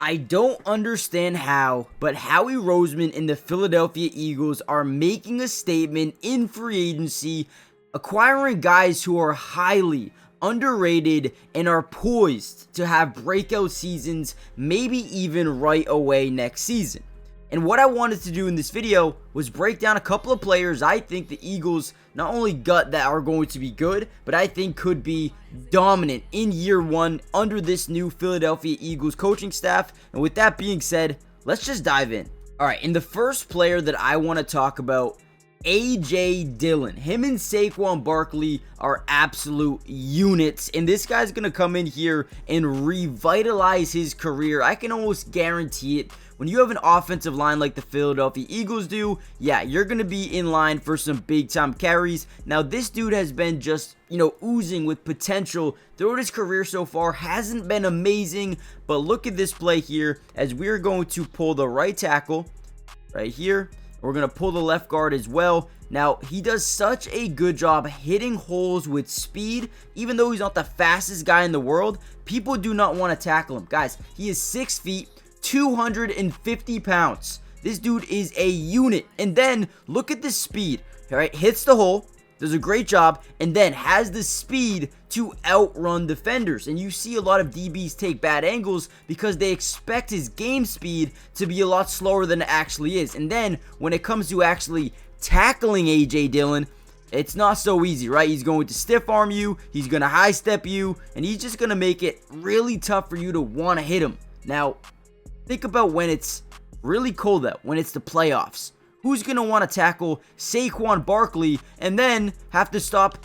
I don't understand how, but Howie Roseman and the Philadelphia Eagles are making a statement in free agency, acquiring guys who are highly underrated and are poised to have breakout seasons, maybe even right away next season. And what I wanted to do in this video was break down a couple of players I think the Eagles not only got that are going to be good, but I think could be dominant in year one under this new Philadelphia Eagles coaching staff. And with that being said, let's just dive in. Alright, and the first player that I want to talk about, AJ Dillon. Him and Saquon Barkley are absolute units, and this guy's going to come in here and revitalize his career. I can almost guarantee it. When you have an offensive line like the Philadelphia Eagles do, yeah, you're going to be in line for some big time carries. Now, this dude has been just, oozing with potential throughout his career so far. Hasn't been amazing, but look at this play here as we're going to pull the right tackle right here. We're going to pull the left guard as well. Now, he does such a good job hitting holes with speed. Even though he's not the fastest guy in the world, people do not want to tackle him. Guys, he is 6 feet, 250 pounds. This dude is a unit. And then, look at this speed. All right, hits the hole, does a great job, and then has the speed to outrun defenders. And you see a lot of DBs take bad angles because they expect his game speed to be a lot slower than it actually is. And then when it comes to actually tackling AJ Dillon, it's not so easy, right? He's going to stiff arm you, he's going to high step you, and he's just going to make it really tough for you to want to hit him. Now, think about when it's really cold out, when it's the playoffs. Who's going to want to tackle Saquon Barkley and then have to stop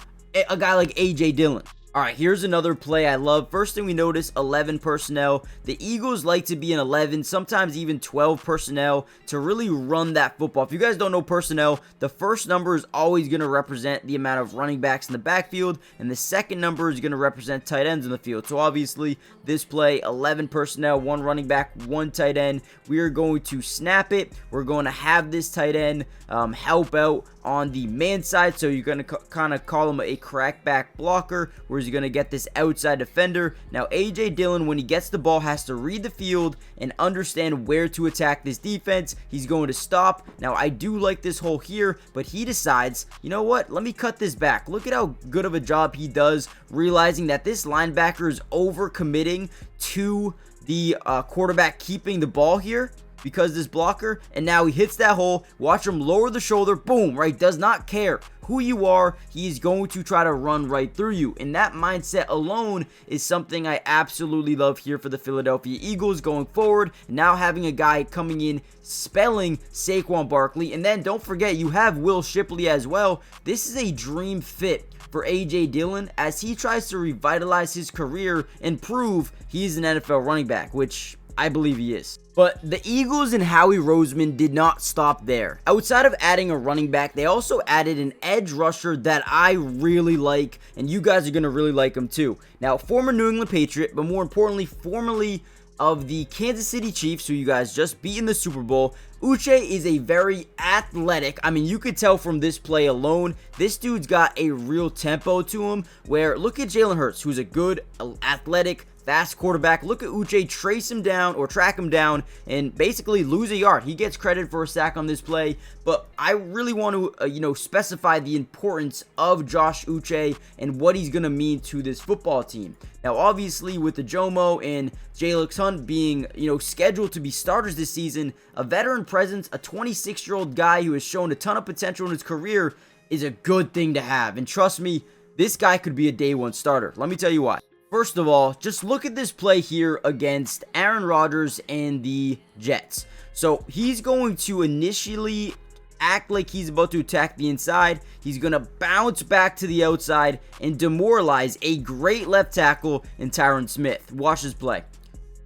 a guy like AJ Dillon? Alright, here's another play I love. First thing we notice, 11 personnel. The Eagles like to be in 11, sometimes even 12 personnel to really run that football. If you guys don't know personnel, the first number is always going to represent the amount of running backs in the backfield, and the second number is going to represent tight ends in the field. So obviously, this play, 11 personnel, 1 running back, 1 tight end. We are going to snap it. We're going to have this tight end help out on the man side, so you're going to kind of call him a crackback blocker, where he's going to get this outside defender. Now, AJ Dillon, when he gets the ball, has to read the field and understand where to attack this defense. He's going to stop. Now, I do like this hole here, but he decides, you know what, let me cut this back. Look at how good of a job he does, realizing that this linebacker is overcommitting to the quarterback keeping the ball here because this blocker, and now he hits that hole. Watch him lower the shoulder, boom, right? Does not care who you are, he is going to try to run right through you. And that mindset alone is something I absolutely love here for the Philadelphia Eagles going forward. Now having a guy coming in spelling Saquon Barkley, and then don't forget you have Will Shipley as well. This is a dream fit for AJ Dillon as he tries to revitalize his career and prove he's an NFL running back, which I believe he is. But the Eagles and Howie Roseman did not stop there. Outside of adding a running back, they also added an edge rusher that I really like, and you guys are going to really like him too. Now, former New England Patriot, but more importantly, formerly of the Kansas City Chiefs, who you guys just beat in the Super Bowl, Uche is a very athletic, I mean, you could tell from this play alone, this dude's got a real tempo to him, where look at Jalen Hurts, who's a good, athletic, fast quarterback. Look at Uche trace him down or track him down and basically lose a yard. He gets credit for a sack on this play, but I really want to, specify the importance of Josh Uche and what he's going to mean to this football team. Now, obviously, with the Jomo and Jalen Hunt being, scheduled to be starters this season, a veteran presence, a 26-year-old guy who has shown a ton of potential in his career is a good thing to have. And trust me, this guy could be a day one starter. Let me tell you why. First of all, just look at this play here against Aaron Rodgers and the Jets. So he's going to initially act like he's about to attack the inside. He's going to bounce back to the outside and demoralize a great left tackle in Tyron Smith. Watch this play.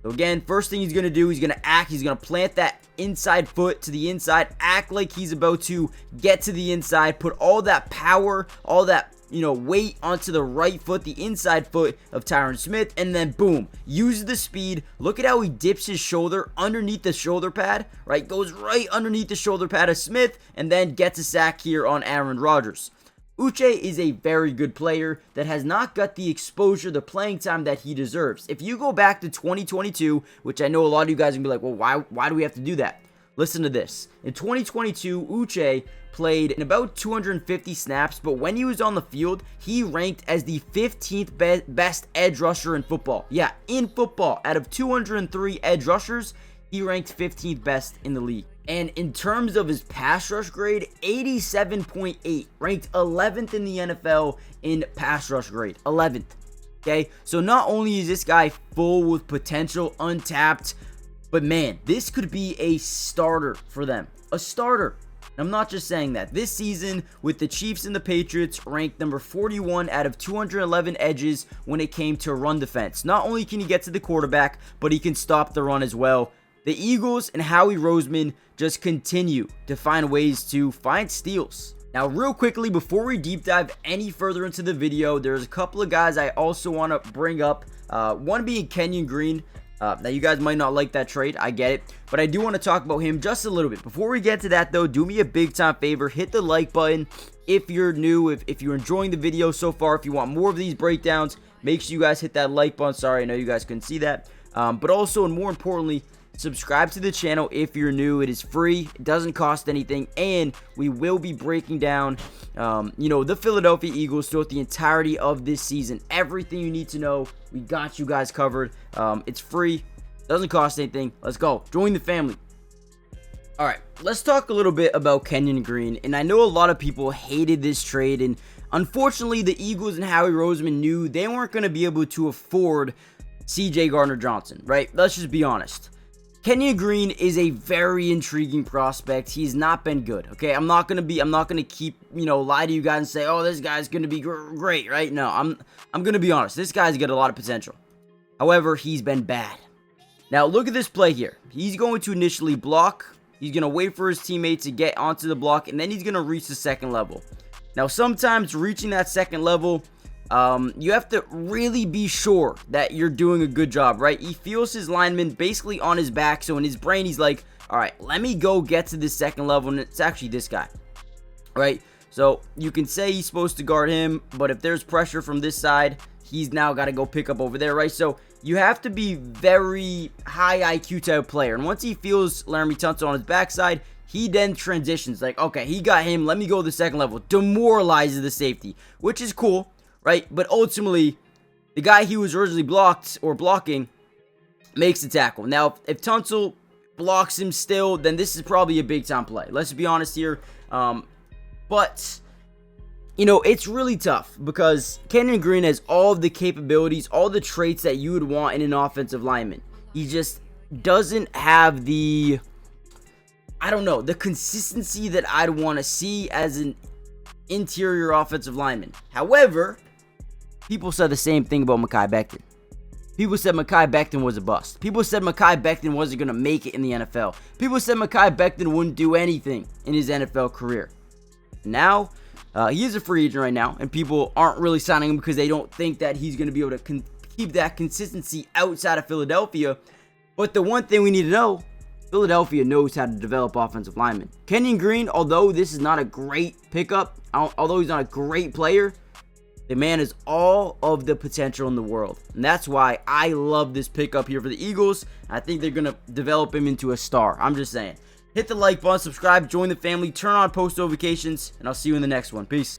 So again, first thing he's going to do, he's going to plant that inside foot to the inside, act like he's about to get to the inside, put all that power, all that weight onto the right foot, the inside foot of Tyron Smith, and then boom, uses the speed. Look at how he dips his shoulder underneath the shoulder pad, right? Goes right underneath the shoulder pad of Smith, and then gets a sack here on Aaron Rodgers. Uche is a very good player that has not got the exposure, the playing time that he deserves. If you go back to 2022, which I know a lot of you guys are going to be like, well, why do we have to do that? Listen to this. In 2022, Uche played in about 250 snaps, but when he was on the field, he ranked as the 15th best edge rusher in football. Yeah, in football, out of 203 edge rushers, he ranked 15th best in the league. And in terms of his pass rush grade, 87.8, ranked 11th in the NFL in pass rush grade, 11th. Okay, so not only is this guy full with potential, untapped, but man, this could be a starter for them. A starter. I'm not just saying that. This season, with the Chiefs and the Patriots, ranked number 41 out of 211 edges when it came to run defense. Not only can he get to the quarterback, but he can stop the run as well. The Eagles and Howie Roseman just continue to find ways to find steals. Now, real quickly, before we deep dive any further into the video, there's a couple of guys I also want to bring up. One being Kenyon Green. Now, you guys might not like that trade, I get it, but I do want to talk about him just a little bit. Before we get to that, though, do me a big time favor, hit the like button if you're new, if you're enjoying the video so far, if you want more of these breakdowns, make sure you guys hit that like button. Sorry, I know you guys couldn't see that, but also, and more importantly, subscribe to the channel if you're new. It is free, it doesn't cost anything, and we will be breaking down the Philadelphia Eagles throughout the entirety of this season. Everything you need to know, we got you guys covered. It's free, doesn't cost anything. Let's go, join the family. All right, let's talk a little bit about Kenyon Green. And I know a lot of people hated this trade, and unfortunately the Eagles and Howie Roseman knew they weren't going to be able to afford CJ Gardner-Johnson, right? Let's just be honest. Kenyon Green is a very intriguing prospect. He's not been good, okay? I'm not gonna keep, lie to you guys and say, oh, this guy's gonna be great, right? No, I'm gonna be honest. This guy's got a lot of potential. However, he's been bad. Now, look at this play here. He's going to initially block. He's gonna wait for his teammate to get onto the block, and then he's gonna reach the second level. Now, sometimes reaching that second level, you have to really be sure that you're doing a good job, right? He feels his lineman basically on his back, so in his brain, he's like, all right, let me go get to this second level, and it's actually this guy, right? So you can say he's supposed to guard him, but if there's pressure from this side, he's now got to go pick up over there, right? So you have to be very high IQ type player, and once he feels Laremy Tunsil on his backside, he then transitions, like, okay, he got him, let me go to the second level, demoralizes the safety, which is cool. Right, but ultimately, the guy he was originally blocking makes the tackle. Now, if Tunsil blocks him still, then this is probably a big-time play. Let's be honest here. But, it's really tough because Kenyon Green has all of the capabilities, all the traits that you would want in an offensive lineman. He just doesn't have the consistency that I'd want to see as an interior offensive lineman. However, people said the same thing about Mekhi Becton. People said Mekhi Becton was a bust. People said Mekhi Becton wasn't going to make it in the NFL. People said Mekhi Becton wouldn't do anything in his NFL career. Now, he is a free agent right now, and people aren't really signing him because they don't think that he's going to be able to keep that consistency outside of Philadelphia. But the one thing we need to know, Philadelphia knows how to develop offensive linemen. Kenyon Green, although this is not a great pickup, although he's not a great player, the man has all of the potential in the world. And that's why I love this pickup here for the Eagles. I think they're going to develop him into a star. I'm just saying. Hit the like button, subscribe, join the family, turn on post notifications, and I'll see you in the next one. Peace.